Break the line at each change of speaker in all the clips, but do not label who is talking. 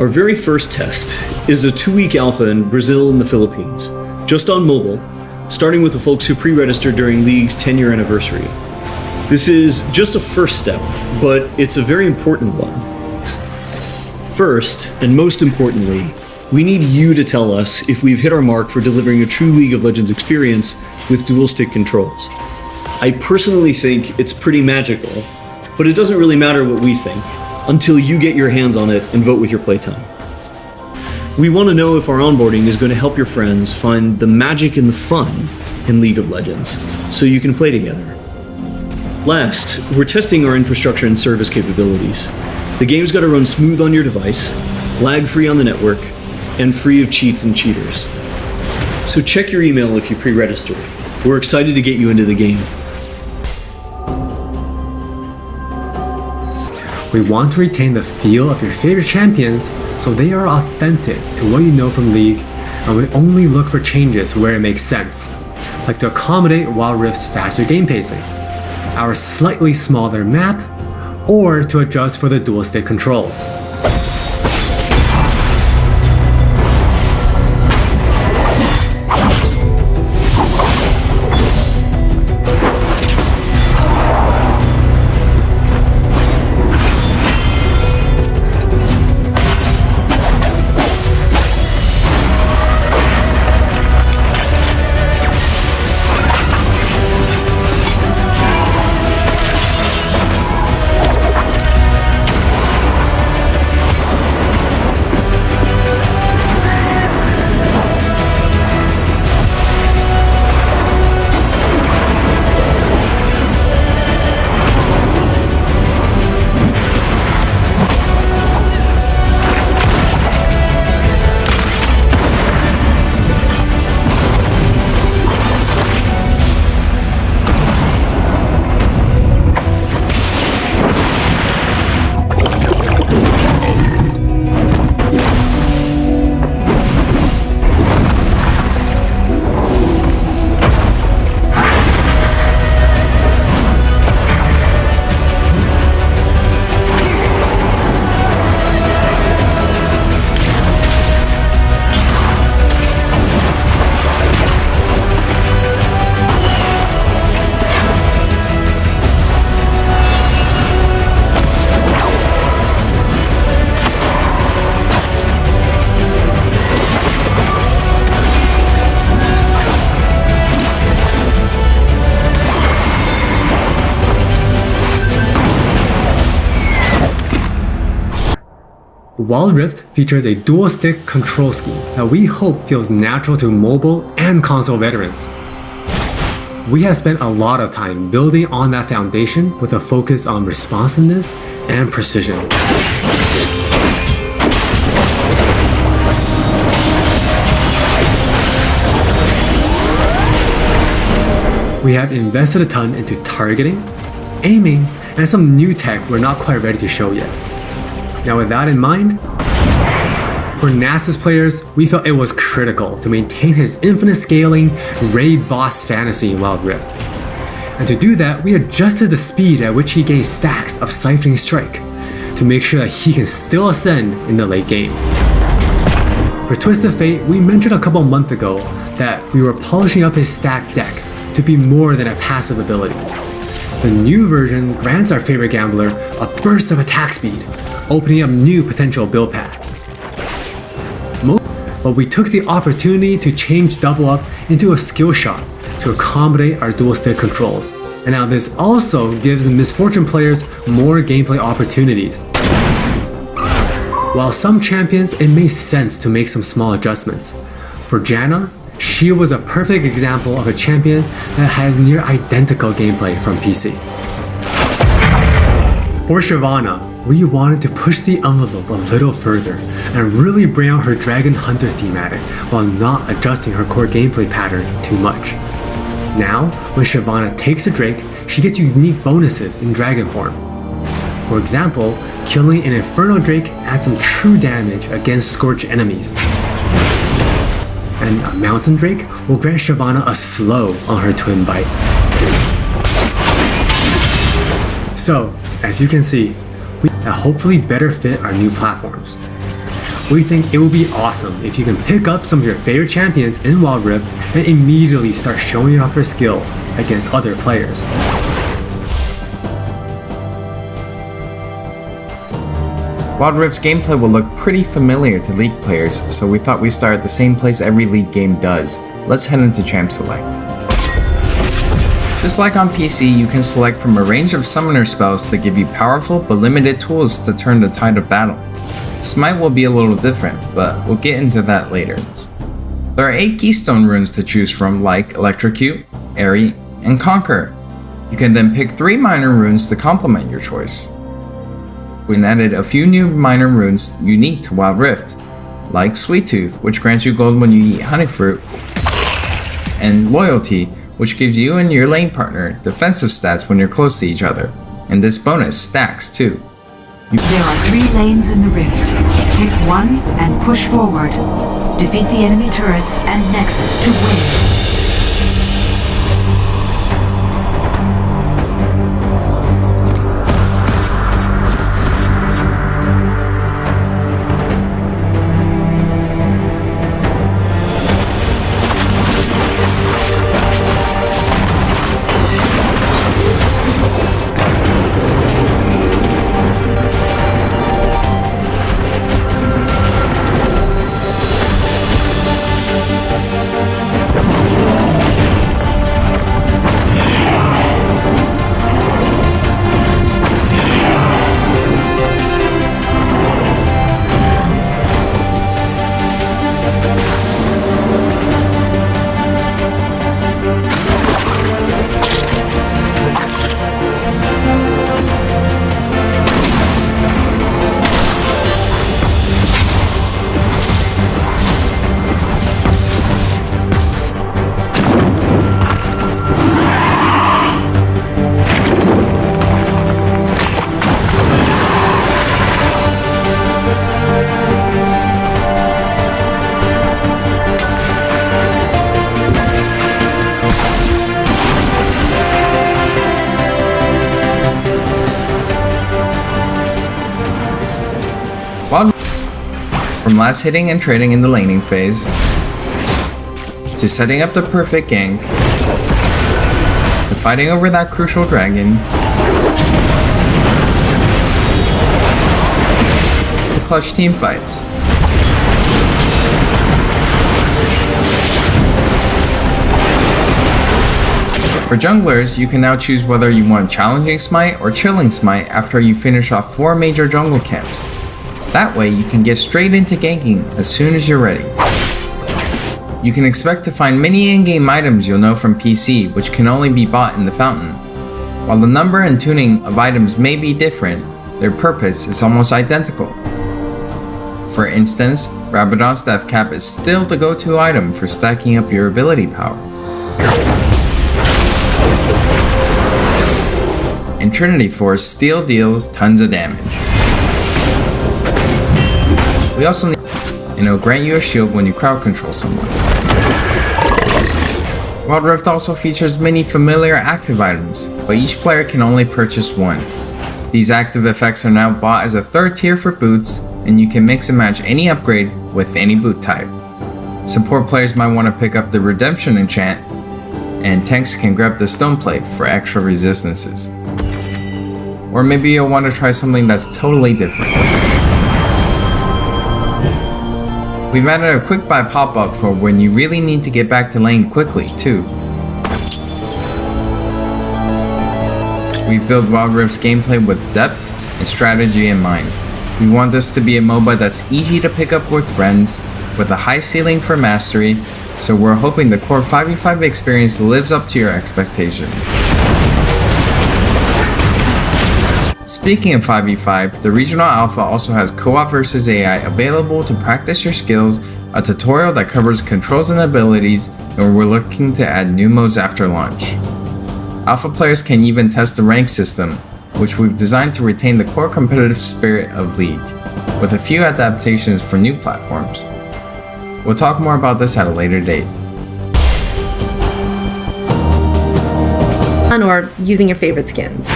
Our very first test is a 2-week alpha in Brazil and the Philippines, just on mobile, starting with the folks who pre-registered during League's 10-year anniversary. This is just a first step, but it's a very important one. First, and most importantly, we need you to tell us if we've hit our mark for delivering a true League of Legends experience with dual-stick controls. I personally think it's pretty magical, but it doesn't really matter what we think until you get your hands on it and vote with your playtime. We want to know if our onboarding is going to help your friends find the magic and the fun in League of Legends, so you can play together. Last, we're testing our infrastructure and service capabilities. The game's got to run smooth on your device, lag-free on the network, and free of cheats and cheaters. So check your email if you pre-registered. We're excited to get you into the game.
We want to retain the feel of your favorite champions so they are authentic to what you know from League, and we only look for changes where it makes sense, like to accommodate Wild Rift's faster game pacing, our slightly smaller map, or to adjust for the dual stick controls. Wild Rift features a dual-stick control scheme that we hope feels natural to mobile and console veterans. We have spent a lot of time building on that foundation with a focus on responsiveness and precision. We have invested a ton into targeting, aiming, and some new tech we're not quite ready to show yet. Now with that in mind, for NEXUS players, we felt it was critical to maintain his infinite scaling raid boss fantasy in Wild Rift. And to do that, we adjusted the speed at which he gains stacks of Siphoning Strike to make sure that he can still ascend in the late game. For Twisted Fate, we mentioned a couple months ago that we were polishing up his stack deck to be more than a passive ability. The new version grants our favorite gambler a burst of attack speed, opening up new potential build paths. But we took the opportunity to change Double Up into a skill shot to accommodate our dual stick controls. And now this also gives Misfortune players more gameplay opportunities. While some champions, it made sense to make some small adjustments. For Janna, she was a perfect example of a champion that has near identical gameplay from PC. For Shyvana, we wanted to push the envelope a little further and really bring out her Dragon Hunter thematic while not adjusting her core gameplay pattern too much. Now, when Shyvana takes a Drake, she gets unique bonuses in Dragon form. For example, killing an Inferno Drake adds some true damage against Scorch enemies. And a Mountain Drake will grant Shyvana a slow on her Twin Bite. So, as you can see, we hopefully better fit our new platforms. we think it would be awesome if you can pick up some of your favorite champions in Wild Rift and immediately start showing off your skills against other players.
Wild Rift's gameplay will look pretty familiar to League players, so we thought we'd start at the same place every League game does. Let's head into Champ Select. Just like on PC, you can select from a range of summoner spells that give you powerful but limited tools to turn the tide of battle. Smite will be a little different, but we'll get into that later. There are 8 keystone runes to choose from, like Electrocute, Airy, and Conquer. You can then pick 3 minor runes to complement your choice. We added a few new minor runes unique to Wild Rift, like Sweet Tooth, which grants you gold when you eat honey fruit, and Loyalty, which gives you and your lane partner defensive stats when you're close to each other, and this bonus stacks too.
There are 3 lanes in the rift. Pick one and push forward. Defeat the enemy turrets and Nexus to win.
From last hitting and trading in the laning phase, to setting up the perfect gank, to fighting over that crucial dragon, to clutch team fights. For junglers, you can now choose whether you want challenging smite or chilling smite after you finish off 4 major jungle camps. That way you can get straight into ganking as soon as you're ready. You can expect to find many in-game items you'll know from PC, which can only be bought in the fountain. While the number and tuning of items may be different, their purpose is almost identical. For instance, Rabadon's Death Cap is still the go-to item for stacking up your ability power. And Trinity Force still deals tons of damage. We also need, and it'll grant you a shield when you crowd control someone. Wild Rift also features many familiar active items, but each player can only purchase one. These active effects are now bought as a 3rd tier for boots, and you can mix and match any upgrade with any boot type. Support players might want to pick up the Redemption enchant, and tanks can grab the Stone Plate for extra resistances. Or maybe you'll want to try something that's totally different. We've added a quick buy pop-up for when you really need to get back to lane quickly, too. We've built Wild Rift's gameplay with depth and strategy in mind. We want this to be a MOBA that's easy to pick up with friends, with a high ceiling for mastery, so we're hoping the core 5v5 experience lives up to your expectations. Speaking of 5v5, the Regional Alpha also has Co-op vs AI available to practice your skills, a tutorial that covers controls and abilities, and we're looking to add new modes after launch. Alpha players can even test the rank system, which we've designed to retain the core competitive spirit of League, with a few adaptations for new platforms. We'll talk more about this at a later date.
Or using your favorite skins.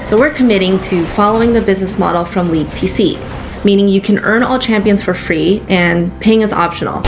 So we're committing to following the business model from League PC. meaning you can earn all champions for free and paying is optional.